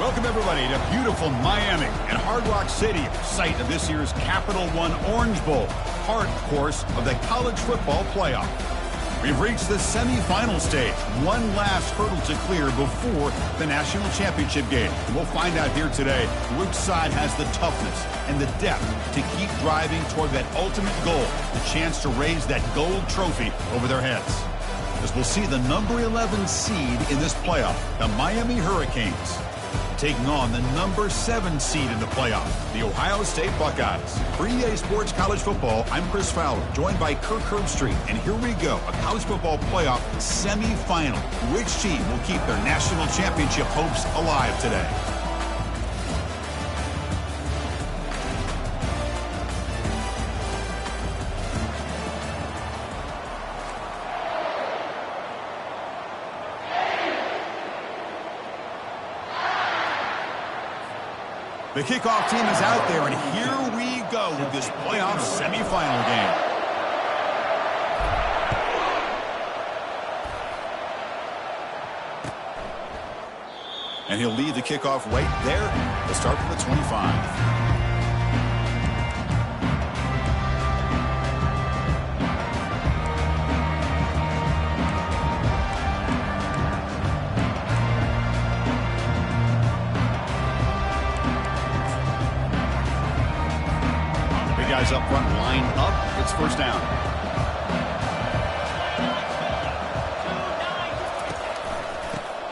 Welcome, everybody, to beautiful Miami and Hard Rock Stadium, site of this year's Capital One Orange Bowl, part, of course, of the college football playoff. We've reached the semifinal stage, one last hurdle to clear before the national championship game. We'll find out here today which side has the toughness and the depth to keep driving toward that ultimate goal, the chance to raise that gold trophy over their heads. As we'll see the number 11 seed in this playoff, the Miami Hurricanes, taking on the number 7 seed in the playoff, the Ohio State Buckeyes. For EA Sports College Football, I'm Chris Fowler, joined by Kirk Herbstreit. And here we go, a college football playoff semifinal. Which team will keep their national championship hopes alive today? The kickoff team is out there, and here we go with this playoff semifinal game. And he'll lead the kickoff right there. He'll start from the 25. Guys up front, line up. It's first down.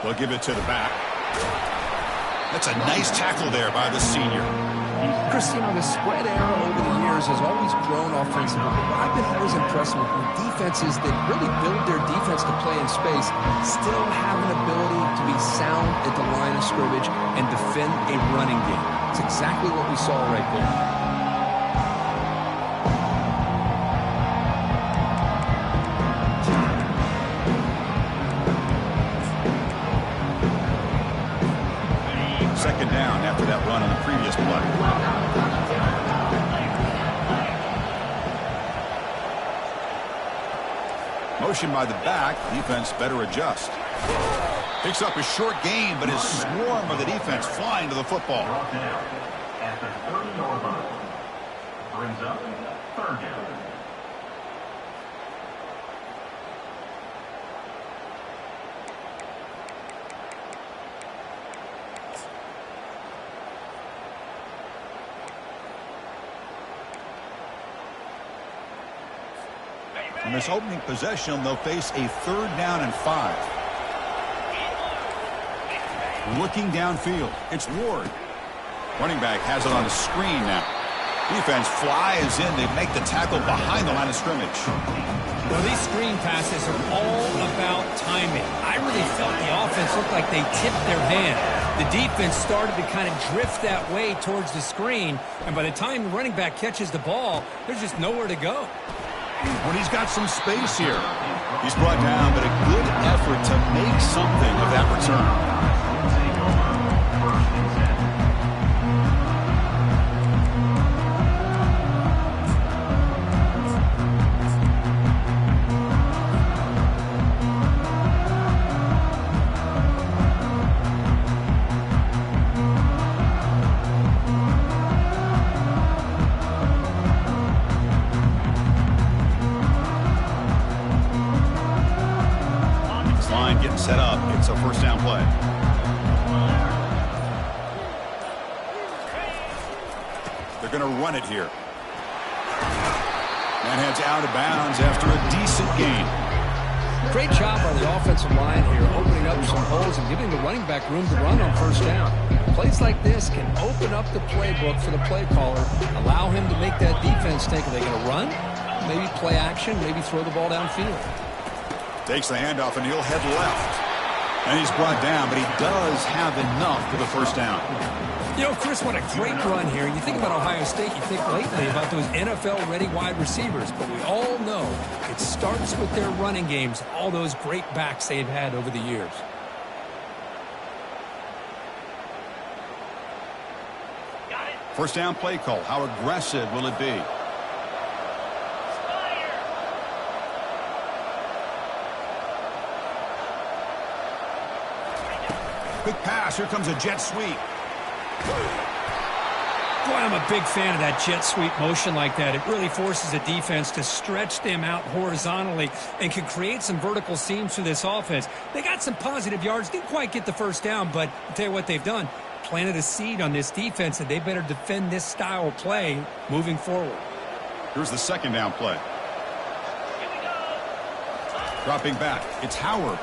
They'll give it to the back. That's a nice tackle there by the senior. Chris, you know, the spread era over the years has always grown offensively. But I've been always impressed with defenses that really build their defense to play in space, still have an ability to be sound at the line of scrimmage and defend a running game. It's exactly what we saw right there. Second down after that run on the previous play. Motion by the back. Defense better adjust. Picks up a short gain, but his swarm of the defense flying to the football. After 30-yard line. Brings up third down. In this opening possession, they'll face a 3rd down and 5. Looking downfield, it's Ward. Running back has it on the screen now. Defense flies in. They make the tackle behind the line of scrimmage. Well, these screen passes are all about timing. I really felt the offense looked like they tipped their hand. The defense started to kind of drift that way towards the screen, and by the time the running back catches the ball, there's just nowhere to go. When he's got some space here, he's brought down, but a good effort to make something of that return. Set up. It's a first down play. They're going to run it here. And heads out of bounds after a decent gain. Great job by the offensive line here, opening up some holes and giving the running back room to run on first down. Plays like this can open up the playbook for the play caller, allow him to make that defense think, are they going to run? Maybe play action, maybe throw the ball downfield. Takes the handoff, and he'll head left. And he's brought down, but he does have enough for the first down. You know, Chris, what a great run here. You think about Ohio State, you think lately about those NFL-ready wide receivers. But we all know it starts with their running games, all those great backs they've had over the years. First down play call. How aggressive will it be? Quick pass. Here comes a jet sweep. Boy, I'm a big fan of that jet sweep motion like that. It really forces a defense to stretch them out horizontally and can create some vertical seams for this offense. They got some positive yards, didn't quite get the first down, but I'll tell you what they've done. Planted a seed on this defense that they better defend this style of play moving forward. Here's the second down play. Dropping back. It's Howard.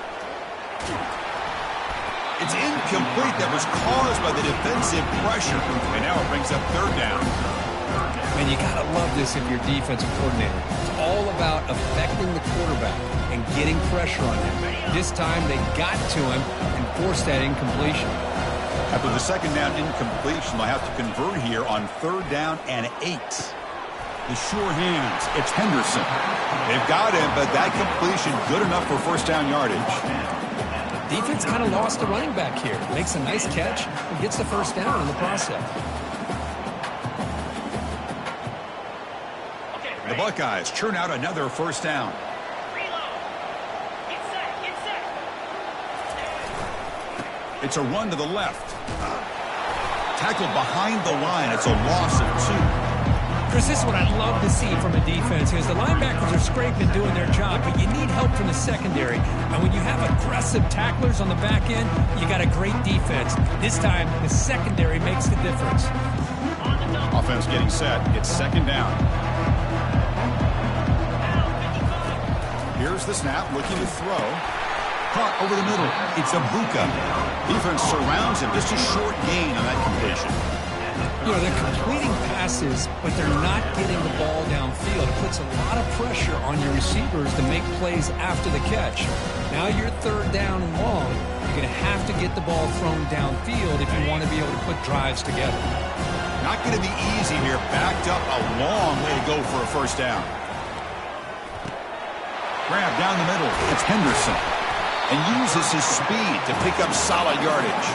It's incomplete. That was caused by the defensive pressure. And now it brings up third down. Man, you got to love this if you're defensive coordinator. It's all about affecting the quarterback and getting pressure on him. This time they got to him and forced that incompletion. After the second down incompletion, they'll have to convert here on third down and 8. The sure hands. It's Henderson. They've got him, but that completion good enough for first down yardage. Defense kind of lost the running back here. Makes a nice catch and gets the first down in the process. The Buckeyes churn out another first down. It's a run to the left. Tackled behind the line. It's a loss of 2. Chris, this is what I'd love to see from a defense is the linebackers are scraping doing their job, but you need help from the secondary. And when you have aggressive tacklers on the back end, you got a great defense. This time, the secondary makes the difference. Offense getting set. It's second down. Here's the snap, looking to throw. Caught over the middle. It's Abuka. Defense surrounds him. Just a short gain on that completion. You know, they're completing passes, but they're not getting the ball downfield. It puts a lot of pressure on your receivers to make plays after the catch. Now you're third down and long. You're going to have to get the ball thrown downfield if you want to be able to put drives together. Not going to be easy here. Backed up a long way to go for a first down. Grab down the middle. It's Henderson. And uses his speed to pick up solid yardage.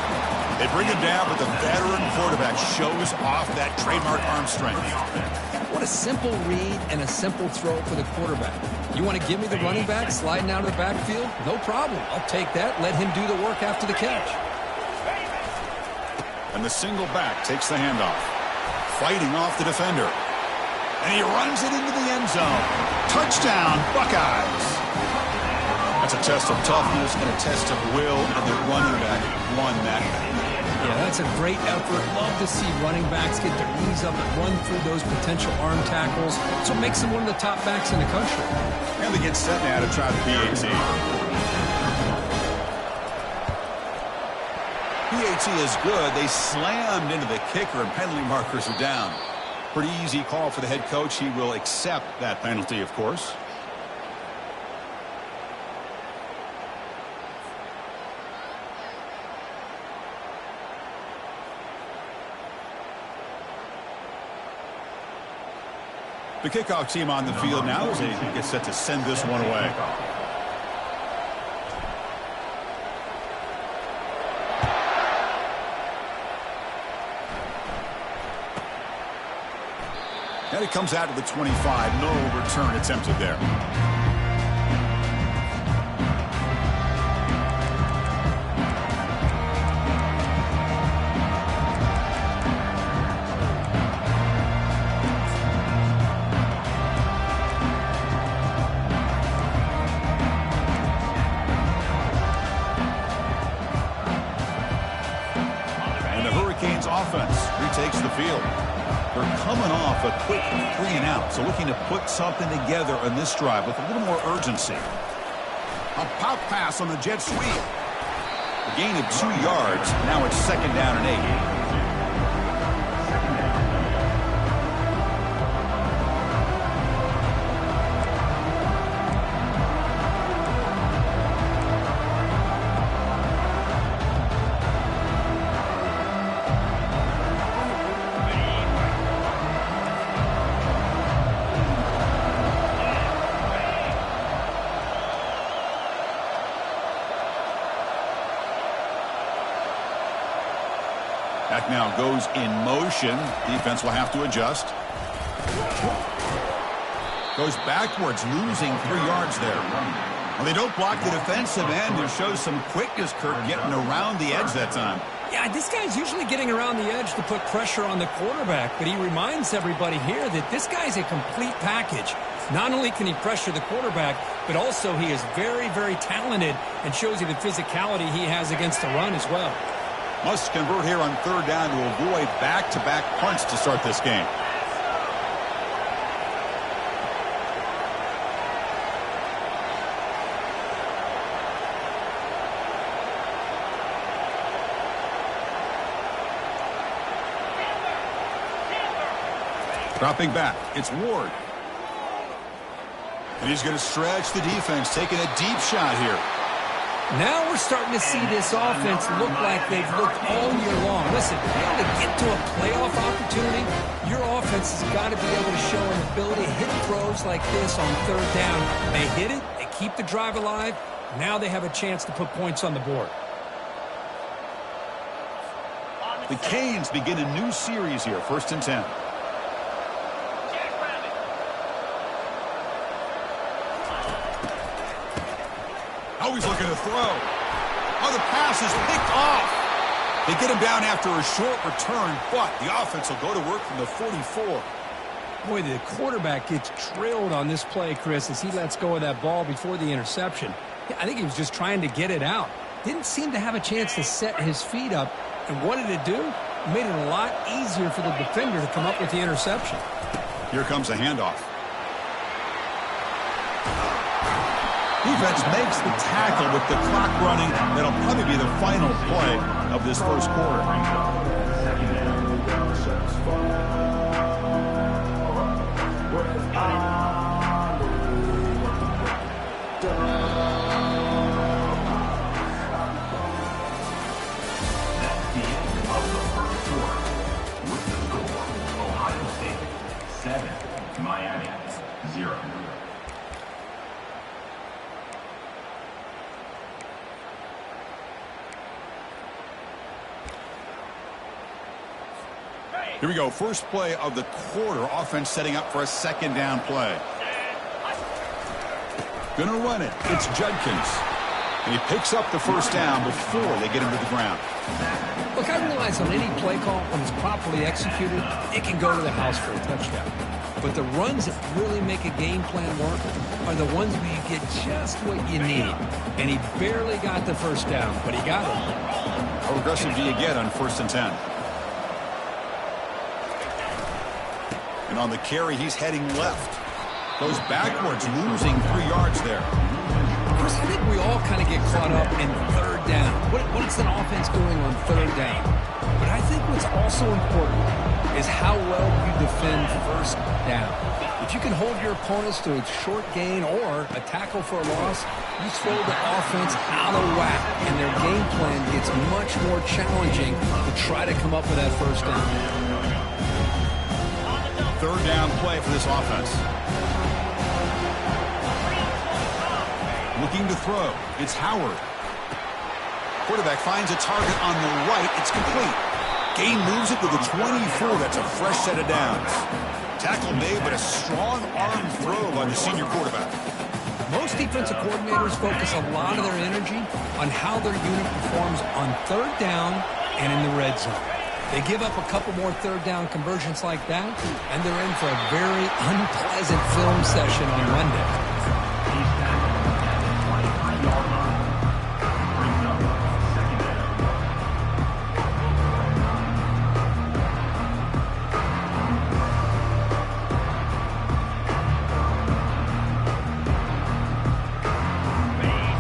They bring him down, but the veteran quarterback shows off that trademark arm strength. What a simple read and a simple throw for the quarterback. You want to give me the running back sliding out of the backfield? No problem. I'll take that. Let him do the work after the catch. And the single back takes the handoff. Fighting off the defender. And he runs it into the end zone. Touchdown, Buckeyes. That's a test of toughness and a test of will, and the running back won that. Yeah, that's a great effort. Love to see running backs get their knees up and run through those potential arm tackles. So it makes them one of the top backs in the country. And they get set now to try the PAT. PAT is good. They slammed into the kicker, and penalty markers are down. Pretty easy call for the head coach. He will accept that penalty, of course. The kickoff team on the field now as they get set to send this one away. And it comes out to the 25. No return attempted there. Offense retakes the field. They're coming off a quick 3-and-out, so looking to put something together on this drive with a little more urgency. A pop pass on the jet sweep. A gain of 2 yards. Now it's second down and 8. Back now goes in motion. Defense will have to adjust. Goes backwards, losing 3 yards there. Well, they don't block the defensive end and show some quickness, Kirk, getting around the edge that time. Yeah, this guy's usually getting around the edge to put pressure on the quarterback, but he reminds everybody here that this guy's a complete package. Not only can he pressure the quarterback, but also he is very, very talented and shows you the physicality he has against the run as well. Must convert here on third down to avoid back-to-back punts to start this game. Dropping back, it's Ward. And he's going to stretch the defense, taking a deep shot here. Now we're starting to see this offense look like they've looked all year long. Listen, to be able to get to a playoff opportunity, your offense has got to be able to show an ability to hit throws like this on third down. They hit it, they keep the drive alive. Now they have a chance to put points on the board. The Canes begin a new series here, 1st and 10. Oh, he's looking to throw. Oh, the pass is picked off. They get him down after a short return, but the offense will go to work from the 44. Boy, the quarterback gets drilled on this play, Chris, as he lets go of that ball before the interception. I think he was just trying to get it out. Didn't seem to have a chance to set his feet up. And what did it do? It made it a lot easier for the defender to come up with the interception. Here comes a handoff. Defense makes the tackle with the clock running. That'll probably be the final play of this first quarter. That's the end of the first quarter. With the score, Ohio State 7, Miami 0. Here we go. First play of the quarter. Offense setting up for a second down play. Gonna run it. It's Judkins. And he picks up the first down before they get him to the ground. Look, I realize on any play call, when it's properly executed, it can go to the house for a touchdown. But the runs that really make a game plan work are the ones where you get just what you need. And he barely got the first down, but he got it. How aggressive do you get on 1st and 10? And on the carry, he's heading left. Goes backwards, losing 3 yards there. Chris, I think we all kind of get caught up in third down. What is an offense doing on third down? But I think what's also important is how well you defend first down. If you can hold your opponents to a short gain or a tackle for a loss, you throw the offense out of whack, and their game plan gets much more challenging to try to come up with that first down. Third down play for this offense. Looking to throw. It's Howard. Quarterback finds a target on the right. It's complete. Gain moves it to the 24. That's a fresh set of downs. Tackle made, but a strong arm throw by the senior quarterback. Most defensive coordinators focus a lot of their energy on how their unit performs on third down and in the red zone. They give up a couple more third down conversions like that, and they're in for a very unpleasant film session on Monday.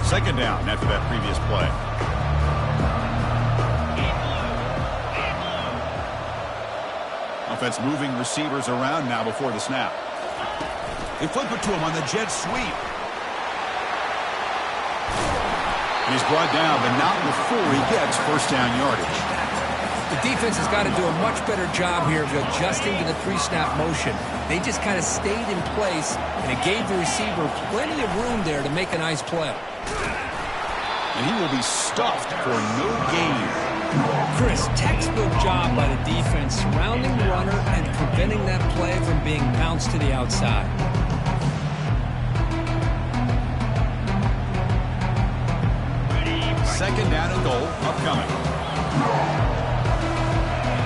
Second down after that previous play. Offense moving receivers around now before the snap. They flip it to him on the jet sweep. And he's brought down, but not before he gets first down yardage. The defense has got to do a much better job here of adjusting to the pre-snap motion. They just kind of stayed in place, and it gave the receiver plenty of room there to make a nice play. And he will be stuffed for no gain. Chris, textbook job by the defense surrounding the runner and preventing that play from being bounced to the outside. second down and goal upcoming.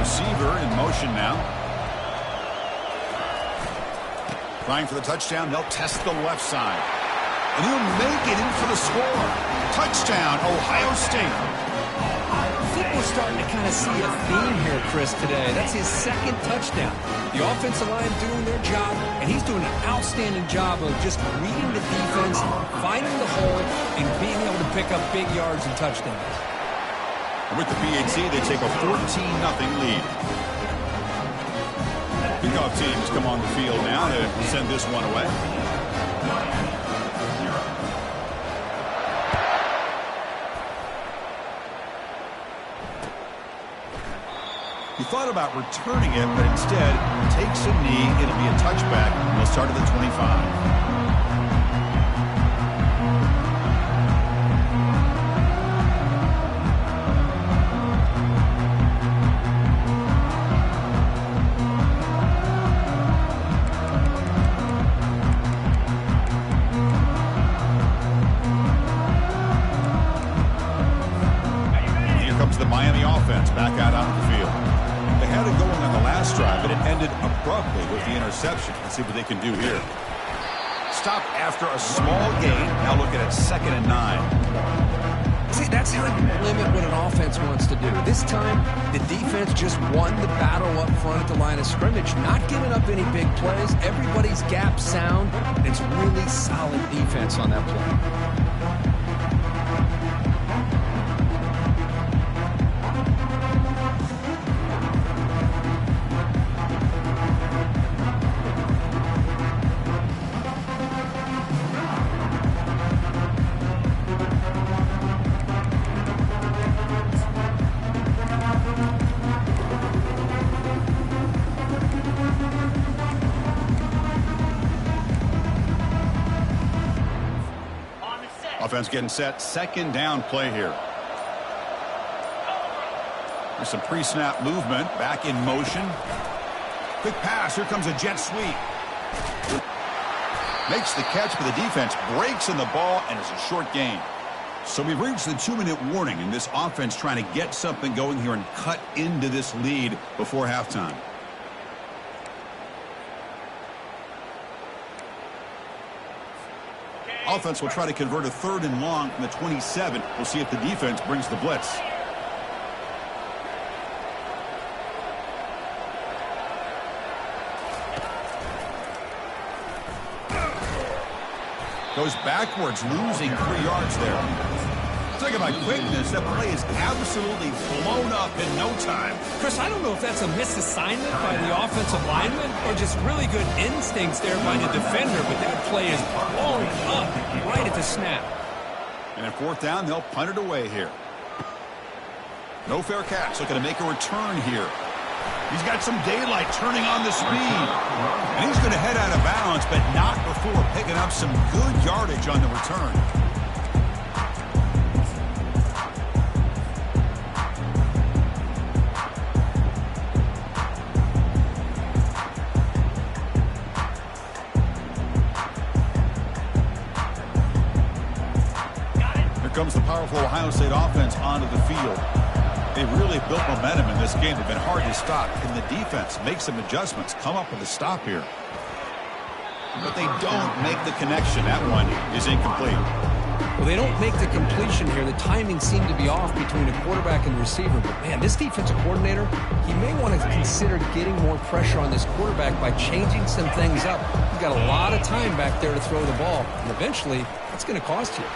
Receiver in motion now. Trying for the touchdown. They'll test the left side. And he'll make it in for the score. Touchdown, Ohio State. I think we're starting to kind of see a theme here, Chris, today. That's his second touchdown. The offensive line doing their job, and he's doing an outstanding job of just reading the defense, finding the hole, and being able to pick up big yards and touchdowns. With the PAT, they take a 14-0 lead. Kickoff teams come on the field now to send this one away. He thought about returning it, but instead takes a knee. It'll be a touchback, and they'll start at the 25. The Miami offense back out onto the field. They had it going on the last drive, but it ended abruptly with the interception. Let's see what they can do here. Stop after a small gain. Now looking at 2nd and 9. See, that's how you limit what an offense wants to do. This time, the defense just won the battle up front at the line of scrimmage, not giving up any big plays. Everybody's gap sound, and it's really solid defense on that play. Offense getting set. 2nd down play here. There's some pre-snap movement. Back in motion. Quick pass. Here comes a jet sweep. Makes the catch, but the defense breaks in the ball, and it's a short gain. So we've reached the 2-minute warning, and this offense trying to get something going here and cut into this lead before halftime. Offense will try to convert a 3rd and long from the 27. We'll see if the defense brings the blitz. Goes backwards, losing 3 yards there. Talking about quickness, that play is absolutely blown up in no time. Chris, I don't know if that's a misassignment by the offensive lineman or just really good instincts there by the defender, but that play is blown up right at the snap. And at 4th down, they'll punt it away here. No fair catch, looking to make a return here. He's got some daylight turning on the speed. And he's going to head out of bounds, but not before picking up some good yardage on the return. Comes the powerful Ohio State offense onto the field. They've really built momentum in this game. They've been hard to stop. Can the defense make some adjustments, come up with a stop here? But they don't make the connection. That one is incomplete. Well, they don't make the completion here. The timing seemed to be off between a quarterback and receiver. But, man, this defensive coordinator, he may want to consider getting more pressure on this quarterback by changing some things up. He's got a lot of time back there to throw the ball. And eventually, that's going to cost you.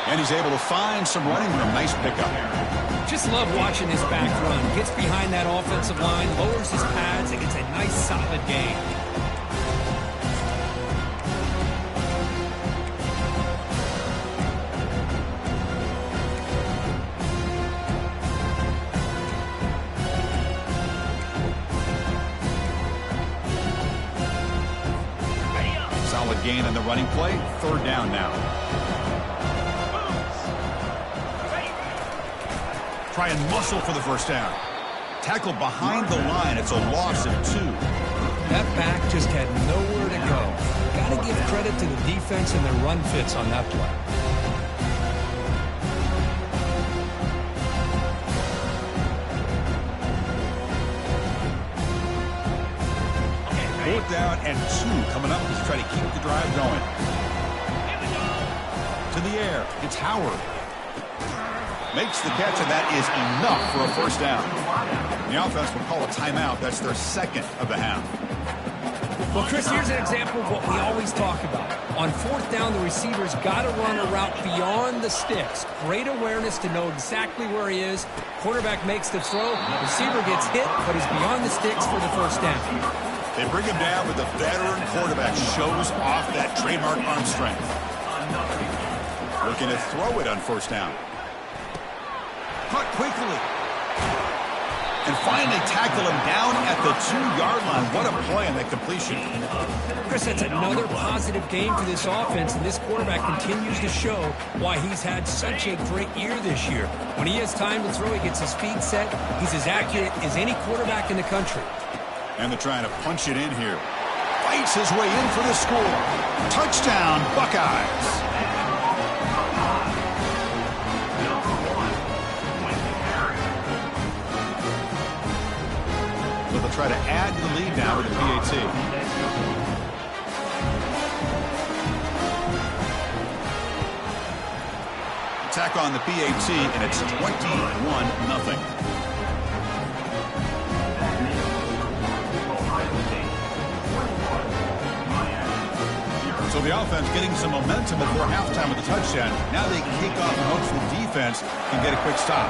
And he's able to find some running room. Nice pickup. Just love watching his back run. Gets behind that offensive line, lowers his pads, and gets a nice solid gain. Solid gain on the running play. 3rd down now. Try and muscle for the 1st down. Tackle behind the line. It's a loss of 2. That back just had nowhere to go. Got got to give credit to the defense and their run fits on that play. Fourth down and 2 coming up as try to keep the drive going. To the air, it's Howard. Makes the catch, and that is enough for a first down. The offense will call a timeout. That's their second of the half. Well, Chris, here's an example of what we always talk about. On fourth down, the receiver's got to run a route beyond the sticks. Great awareness to know exactly where he is. Quarterback makes the throw. Receiver gets hit, but he's beyond the sticks for the first down. They bring him down, but the veteran quarterback shows off that trademark arm strength. Looking to throw it on first down. Caught quickly. And finally tackle him down at the 2-yard line. What a play on that completion. Chris, that's another positive game for this offense, and this quarterback continues to show why he's had such a great year this year. When he has time to throw, he gets his feet set. He's as accurate as any quarterback in the country. And they're trying to punch it in here. Fights his way in for the score. Touchdown, Buckeyes. So they'll try to add to the lead now with the PAT. Attack on the PAT, and it's 21-0. So the offense getting some momentum before halftime with a touchdown. Now they kick off and hopes the defense can get a quick stop.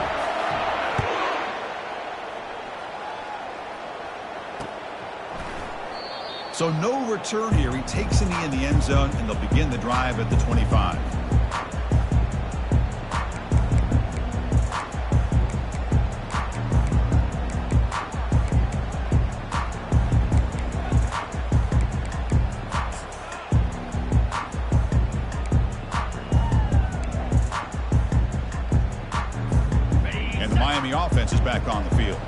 So no return here. He takes a knee in the end zone, and they'll begin the drive at the 25. Offense is back on the field.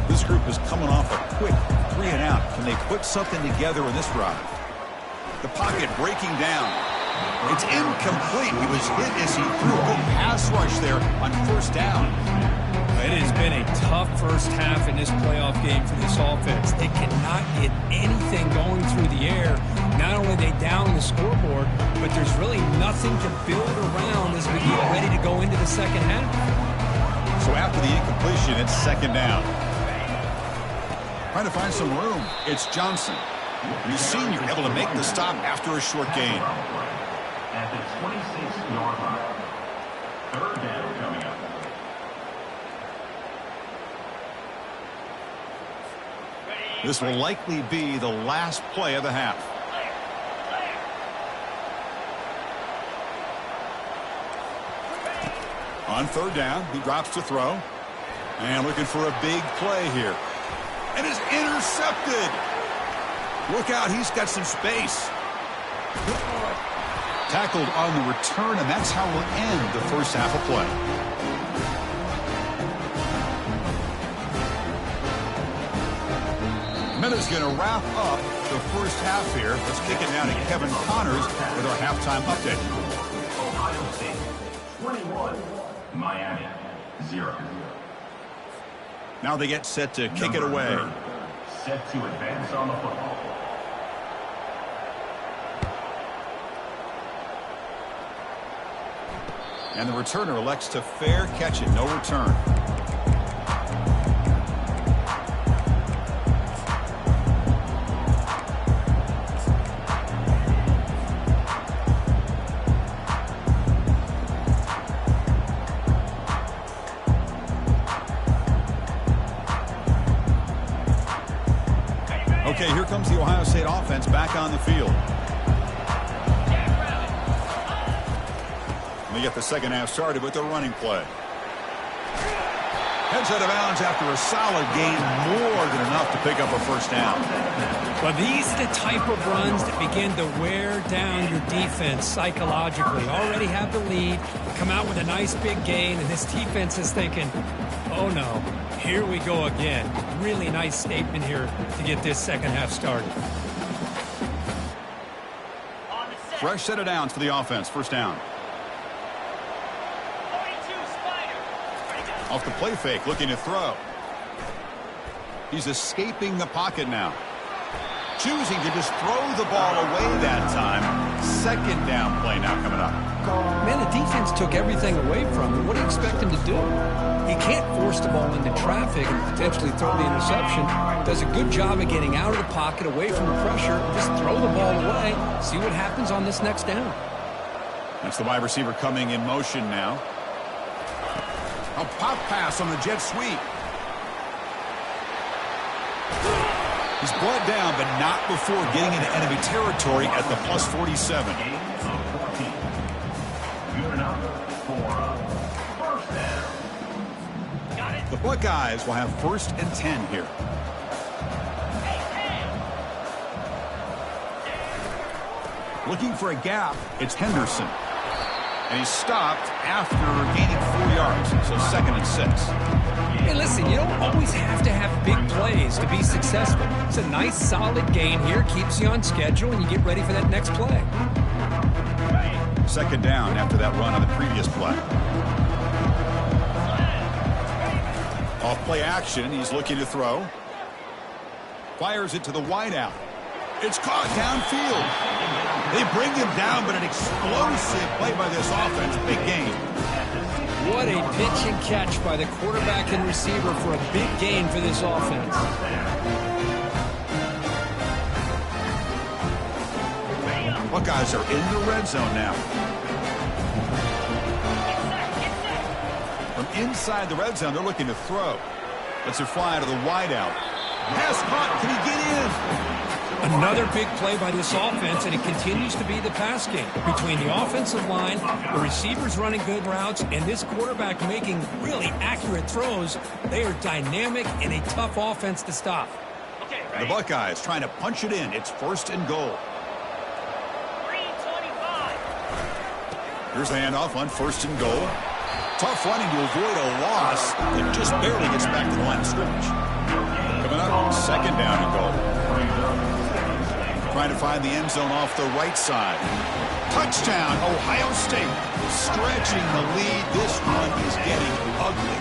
This group is coming off a quick 3-and-out. Can they put something together in this drive? The pocket breaking down. It's incomplete. He was hit as he threw a good pass rush there on first down. It has been a tough first half in this playoff game for this offense. They cannot get anything going through the air. Not only are they down the scoreboard, but there's really nothing to build around as we get ready to go into the second half. So after the incompletion, it's second down. Trying to find some room. It's Johnson. The senior able to make the stop after a short gain. At the 26-yard line. Third down coming up. This will likely be the last play of the half. On third down, he drops to throw. And looking for a big play here. And is intercepted. Look out, he's got some space. Tackled on the return, and that's how we'll end the first half of play. Minutes going to wrap up the first half here. Let's kick it down to Kevin Connors with our halftime update. Ohio State 21, Miami 0. Now they get set to kick it away. 30, set to advance on the football. And the returner elects to fair catch it, no return. Okay, here comes the Ohio State offense back on the field. They get the second half started with the running play. Heads out of bounds after a solid gain, more than enough to pick up a first down. Well, these are the type of runs that begin to wear down your defense psychologically. Already have the lead, come out with a nice big gain, and this defense is thinking, oh no, here we go again. Really nice statement here to get this second half started. Fresh set of downs for the offense. First down. Off the play fake, looking to throw. He's escaping the pocket now. Choosing to just throw the ball away that time. Second down play now coming up. Man, the defense took everything away from him. What do you expect him to do? He can't force the ball into traffic and potentially throw the interception. Does a good job of getting out of the pocket, away from the pressure, just throw the ball away, see what happens on this next down. That's the wide receiver coming in motion now. A pop pass on the jet sweep. He's brought down, but not before getting into enemy territory at the plus 47. The Buckeyes will have 1st and 10 here. Looking for a gap, it's Henderson. And he's stopped after gaining 4 yards, so 2nd and 6. Hey, listen, you don't always have to have big plays to be successful. It's a nice, solid gain here, keeps you on schedule, and you get ready for that next play. 2nd down after that run on the previous play. Off play action, he's looking to throw. Fires it to the wideout. It's caught downfield. They bring him down, but an explosive play by this offense. Big gain. What a pitch and catch by the quarterback and receiver for a big gain for this offense. Buckeyes are in the red zone now. From inside the red zone, they're looking to throw. Lets it fly to the wideout. Pass caught. Can he get in? Another big play by this offense, and it continues to be the pass game. Between the offensive line, the receivers running good routes, and this quarterback making really accurate throws, they are dynamic and a tough offense to stop. The Buckeyes trying to punch it in. It's 1st and goal. Here's the handoff on 1st and goal. Tough running to avoid a loss. It just barely gets back to the line of scrimmage. Coming up, 2nd down and goal. Trying to find the end zone off the right side. Touchdown, Ohio State. Stretching the lead. This one is getting ugly.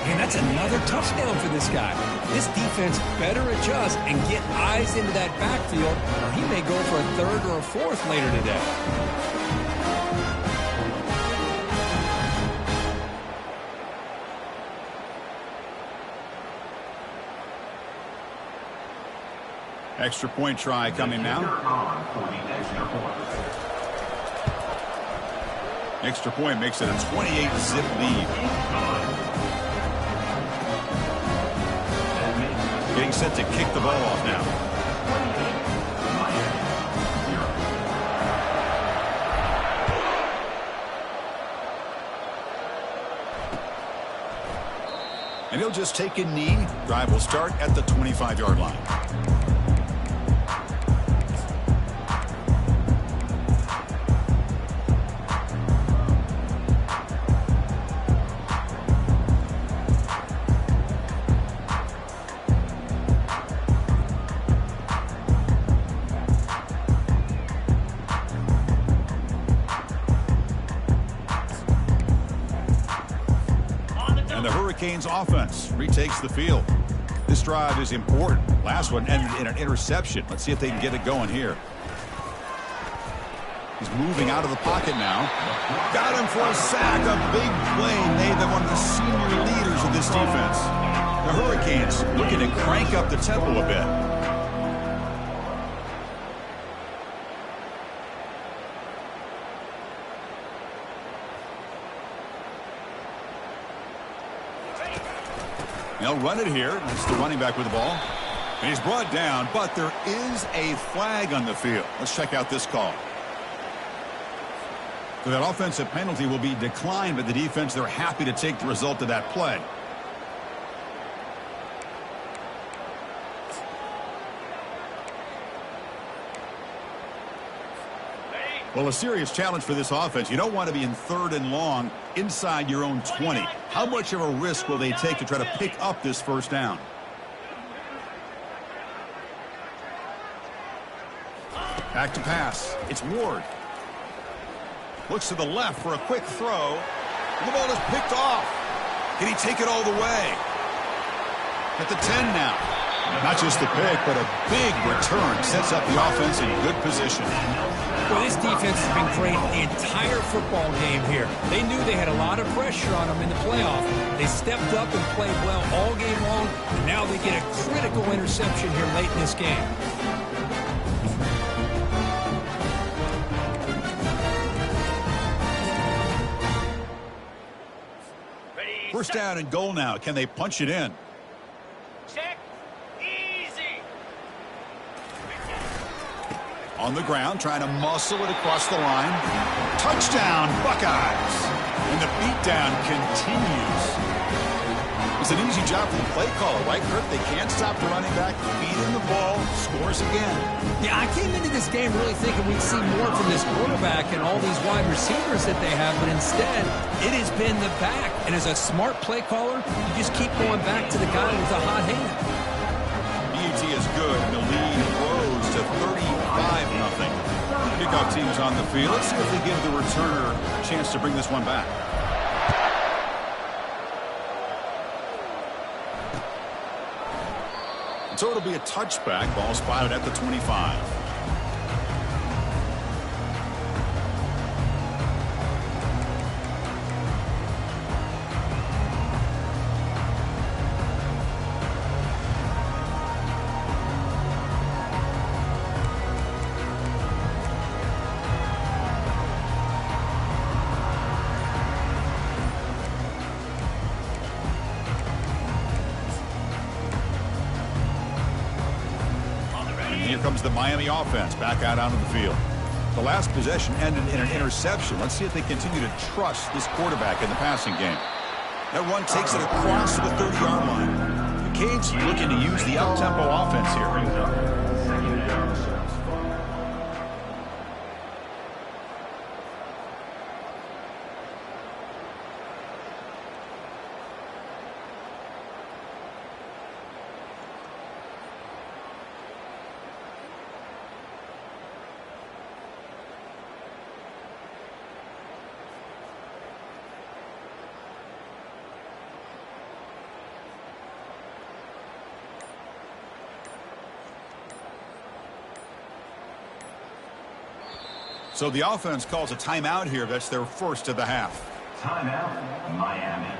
And that's another touchdown for this guy. This defense better adjust and get eyes into that backfield, or he may go for a 3rd or a 4th later today. Extra point try coming now. Extra point makes it a 28-zip lead. Getting set to kick the ball off now. And he'll just take a knee. Drive will start at the 25-yard line. Hurricanes offense retakes the field. This drive is important. Last one ended in an interception. Let's see if they can get it going here. He's moving out of the pocket now. Got him for a sack. A big play made them one of the senior leaders of this defense. The Hurricanes looking to crank up the tempo a bit. They'll run it here. That's the running back with the ball. And he's brought down, but there is a flag on the field. Let's check out this call. So that offensive penalty will be declined by the defense. They're happy to take the result of that play. Well, a serious challenge for this offense. You don't want to be in 3rd and long inside your own 20. How much of a risk will they take to try to pick up this 1st down? Back to pass. It's Ward. Looks to the left for a quick throw. And the ball is picked off. Can he take it all the way? At the 10 now. Not just the pick, but a big return. Sets up the offense in good position. Well, this defense has been great the entire football game here. They knew they had a lot of pressure on them in the playoff. They stepped up and played well all game long, and now they get a critical interception here late in this game. First down and goal now. Can they punch it in? Check. Easy. On the ground, trying to muscle it across the line. Touchdown, Buckeyes. And the beatdown continues. It's an easy job for the play caller, right, Kurt? They can't stop the running back, feed him the ball, scores again. Yeah, I came into this game really thinking we'd see more from this quarterback and all these wide receivers that they have, but instead, it has been the back. And as a smart play caller, you just keep going back to the guy with a hot hand. BUT is good, and the lead grows to 35-0. Kickoff team's on the field. Let's see if they give the returner a chance to bring this one back. So it'll be a touchback. Ball spotted at the 25. Here comes the Miami offense back out onto the field. The last possession ended in an interception. Let's see if they continue to trust this quarterback in the passing game. That run takes it across the 30-yard line. The Canes looking to use the up-tempo offense here. So the offense calls a timeout here. That's their first of the half. Timeout, Miami.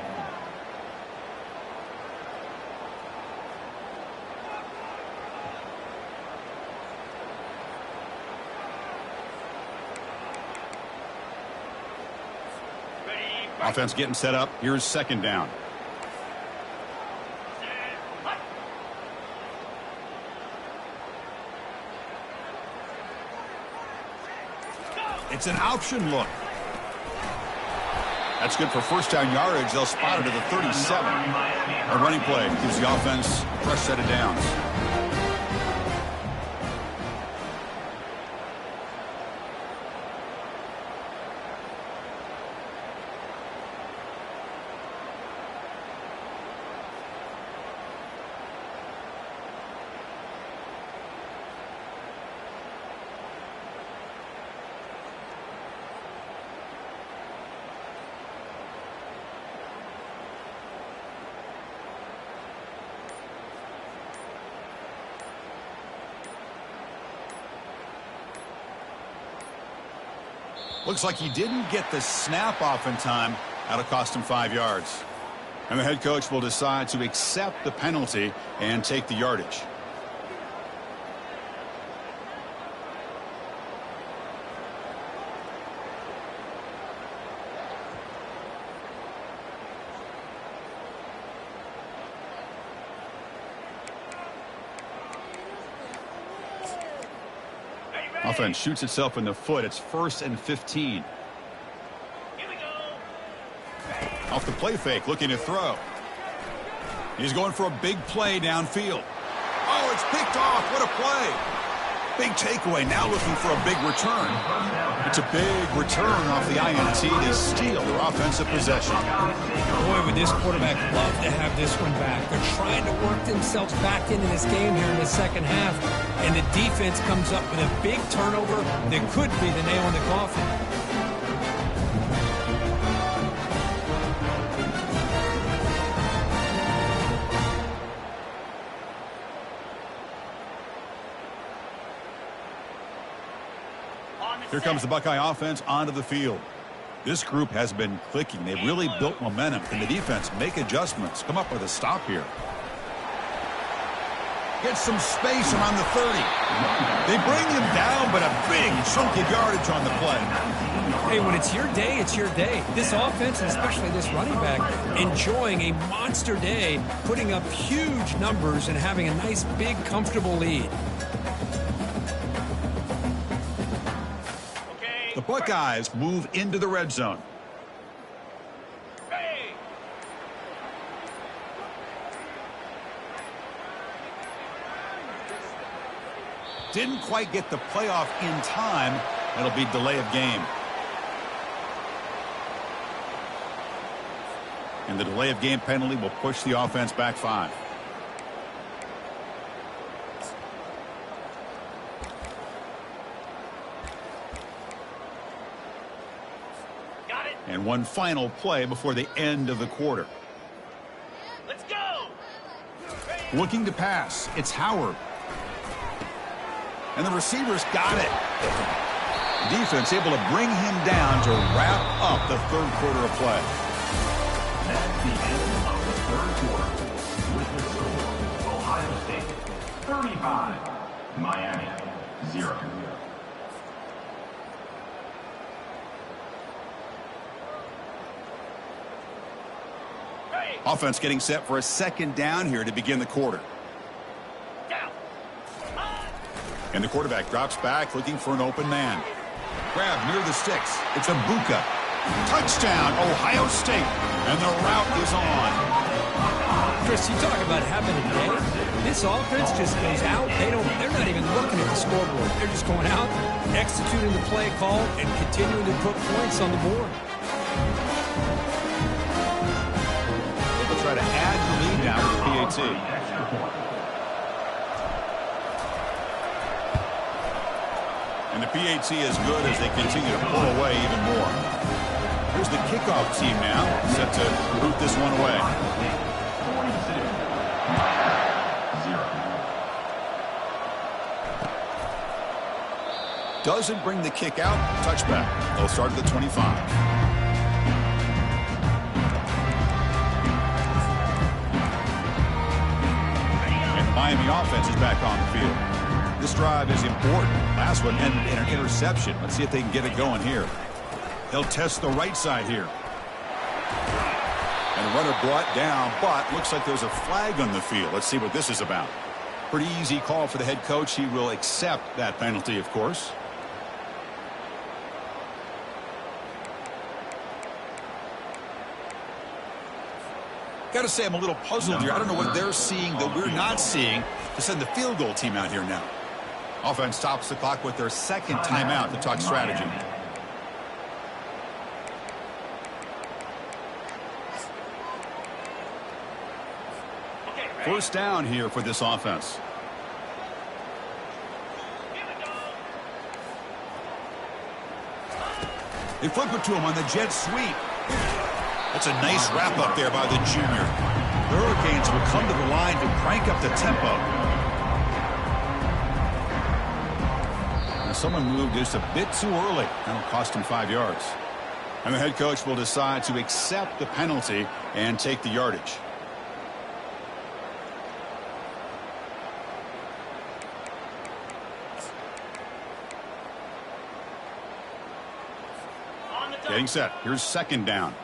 Offense getting set up. Here's second down. It's an option look. That's good for first down yardage. They'll spot it at the 37. A running play gives the offense a fresh set of downs. Looks like he didn't get the snap off in time. That'll cost him 5 yards. And the head coach will decide to accept the penalty and take the yardage. Offense shoots itself in the foot. It's 1st and 15. Here we go. Off the play fake, looking to throw. He's going for a big play downfield. Oh, it's picked off. What a play. Big takeaway, now looking for a big return. It's a big return off the INT. They steal their offensive possession. Boy, would this quarterback love to have this one back. They're trying to work themselves back into this game here in the second half, and the defense comes up with a big turnover that could be the nail in the coffin. Here comes the Buckeye offense onto the field. This group has been clicking. They've really built momentum. Can the defense make adjustments? Come up with a stop here. Get some space around the 30. They bring him down, but a big chunk of yardage on the play. Hey, when it's your day, it's your day. This offense, and especially this running back, enjoying a monster day, putting up huge numbers and having a nice, big, comfortable lead. The Buckeyes move into the red zone. Didn't quite get the playoff in time. It'll be delay of game. And the delay of game penalty will push the offense back 5. And one final play before the end of the quarter. Let's go. Looking to pass. It's Howard. And the receivers got it. Defense able to bring him down to wrap up the third quarter of play. That's the end of the third quarter. With the score, Ohio State 35, Miami 0. Offense getting set for a second down here to begin the quarter. And the quarterback drops back looking for an open man. Grab near the sticks. It's Abuka. Touchdown, Ohio State. And the route is on. Chris, you talk about having a day. This offense just goes out. They're not even looking at the scoreboard. They're just going out, executing the play call, and continuing to put points on the board. Try to add the lead now with the PAT. And the PAT is good as they continue to pull away even more. Here's the kickoff team now, set to boot this one away. 42, doesn't bring the kick out. Touchback. They'll start at the 25. Miami offense is back on the field. This drive is important. Last one ended in an interception. Let's see if they can get it going here. They'll test the right side here. And the runner brought down, but looks like there's a flag on the field. Let's see what this is about. Pretty easy call for the head coach. He will accept that penalty, of course. Got to say, I'm a little puzzled here. I don't know what they're seeing that we're not seeing to send the field goal team out here now. Offense stops the clock with their second timeout to talk strategy. First down here for this offense. They flip it to him on the jet sweep. That's a nice wrap up there by the junior. The Hurricanes will come to the line to crank up the tempo. Now someone moved just a bit too early. That'll cost him 5 yards. And the head coach will decide to accept the penalty and take the yardage. Getting set. Here's second down.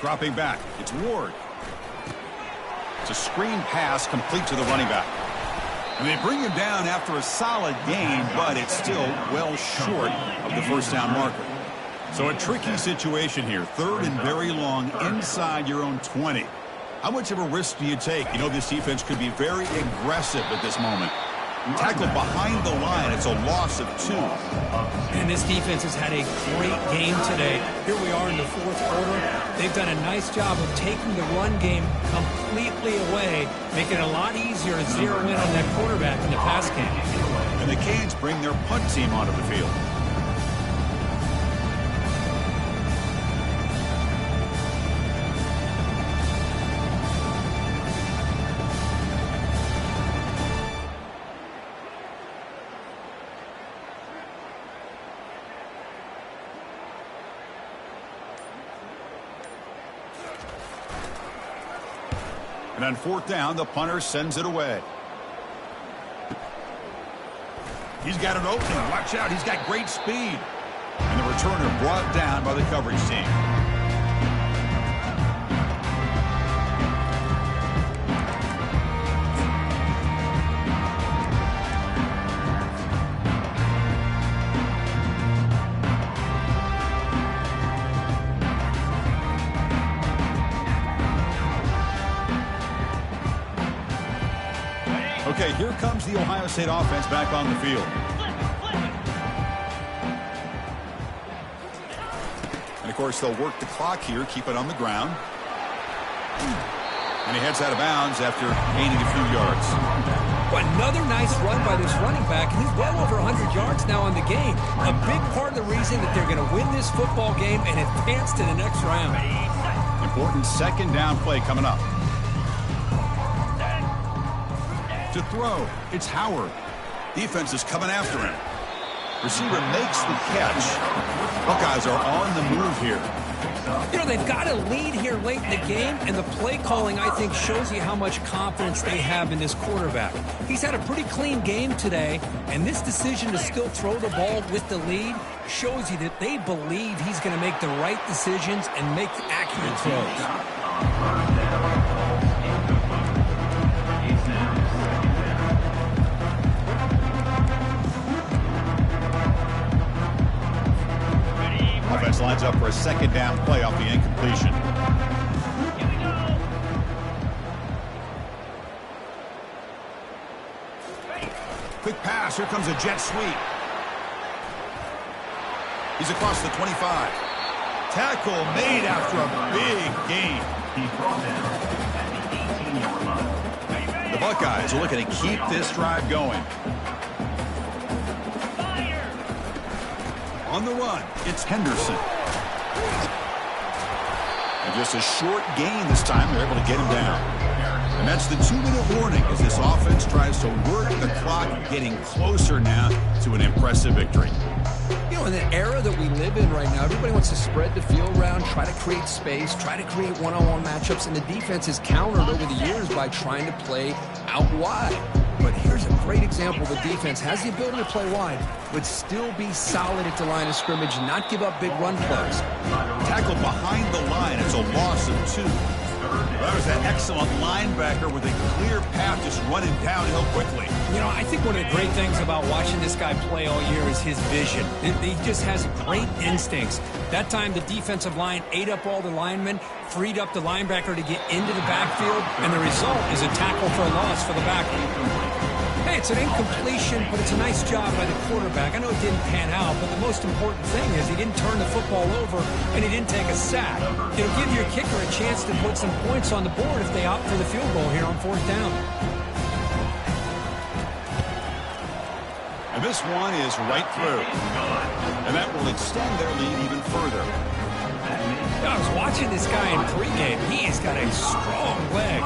Dropping back. It's Ward. It's a screen pass complete to the running back. And they bring him down after a solid gain, but it's still well short of the first down marker. So a tricky situation here. Third and very long inside your own 20. How much of a risk do you take? You know this defense could be very aggressive at this moment. Tackled behind the line. It's a loss of 2. And this defense has had a great game today. Here we are in the fourth quarter. They've done a nice job of taking the run game completely away, making it a lot easier to zero in on that quarterback in the pass game. And the Canes bring their punt team onto the field. And on fourth down, the punter sends it away. He's got an opening. Watch out. He's got great speed. And the returner brought down by the coverage team. Okay, here comes the Ohio State offense back on the field. And, of course, they'll work the clock here, keep it on the ground. And he heads out of bounds after gaining a few yards. Well, another nice run by this running back. He's well over 100 yards now in the game. A big part of the reason that they're going to win this football game and advance to the next round. Important second down play coming up. To throw, it's Howard. Defense is coming after him. Receiver makes the catch. Buckeyes are on the move here. You know, they've got a lead here late in the game, and the play calling, I think, shows you how much confidence they have in this quarterback. He's had a pretty clean game today, and this decision to still throw the ball with the lead shows you that they believe he's going to make the right decisions and make accurate throws. Offense lines up for a second down play off the incompletion. Here we go. Quick pass. Here comes a jet sweep. He's across the 25. Tackle made after a big gain. He's brought down at the 18-yard line. The Buckeyes are looking to keep this drive going. On the run, it's Henderson. And just a short gain this time. They're able to get him down. And that's the 2-minute warning as this offense tries to work the clock, getting closer now to an impressive victory. You know, in the era that we live in right now, everybody wants to spread the field around, try to create space, try to create one-on-one matchups, and the defense is countered over the years by trying to play out wide. But here's a great example. The defense has the ability to play wide, but still be solid at the line of scrimmage, not give up big run plays. Tackled behind the line. It's a loss of 2. That was an excellent linebacker with a clear path just running downhill quickly. You know, I think one of the great things about watching this guy play all year is his vision. He just has great instincts. That time, the defensive line ate up all the linemen, freed up the linebacker to get into the backfield, and the result is a tackle for a loss for the backer. Hey, it's an incompletion, but it's a nice job by the quarterback. I know it didn't pan out, but the most important thing is he didn't turn the football over and he didn't take a sack. It'll give your kicker a chance to put some points on the board if they opt for the field goal here on fourth down. And this one is right through. And that will extend their lead even further. I was watching this guy in pregame. He's got a strong leg.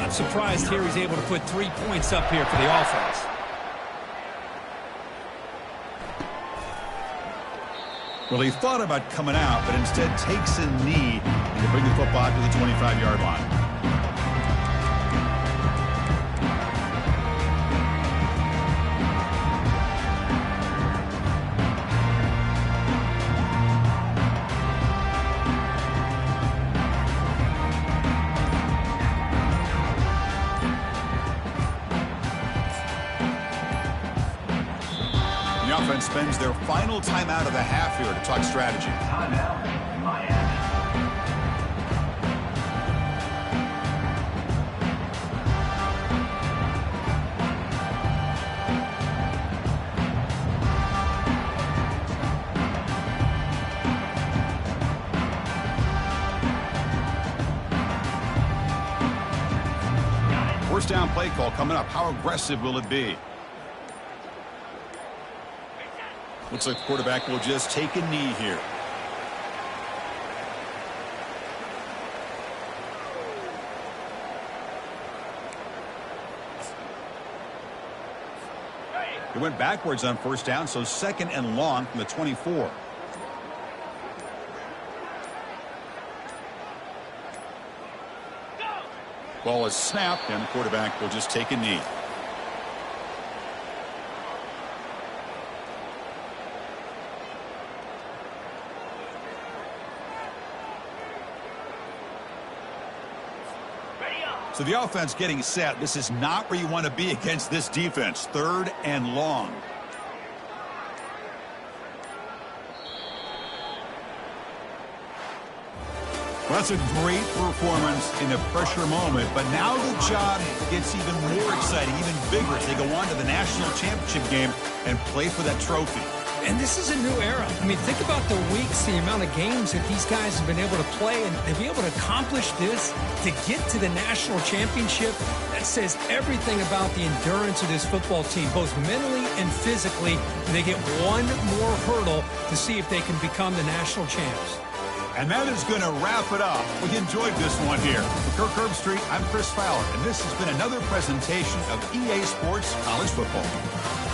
Not surprised here he's able to put 3 points up here for the offense. Well, he thought about coming out, but instead takes a knee to bring the football to the 25-yard line. The offense spends their final timeout of the half here to talk strategy. Timeout, Miami. First down play call coming up. How aggressive will it be? Looks like the quarterback will just take a knee here. He went backwards on first down, so second and long from the 24. Ball is snapped, and the quarterback will just take a knee. So the offense getting set. This is not where you want to be against this defense. Third and long. Well, that's a great performance in a pressure moment, but now the job gets even more exciting, even bigger as they go on to the national championship game and play for that trophy. And this is a new era. I mean, think about the weeks, the amount of games that these guys have been able to play, and to be able to accomplish this, to get to the national championship, that says everything about the endurance of this football team, both mentally and physically. They get one more hurdle to see if they can become the national champs. And that is going to wrap it up. We enjoyed this one here. For Kirk Herbstreit, I'm Chris Fowler, and this has been another presentation of EA Sports College Football.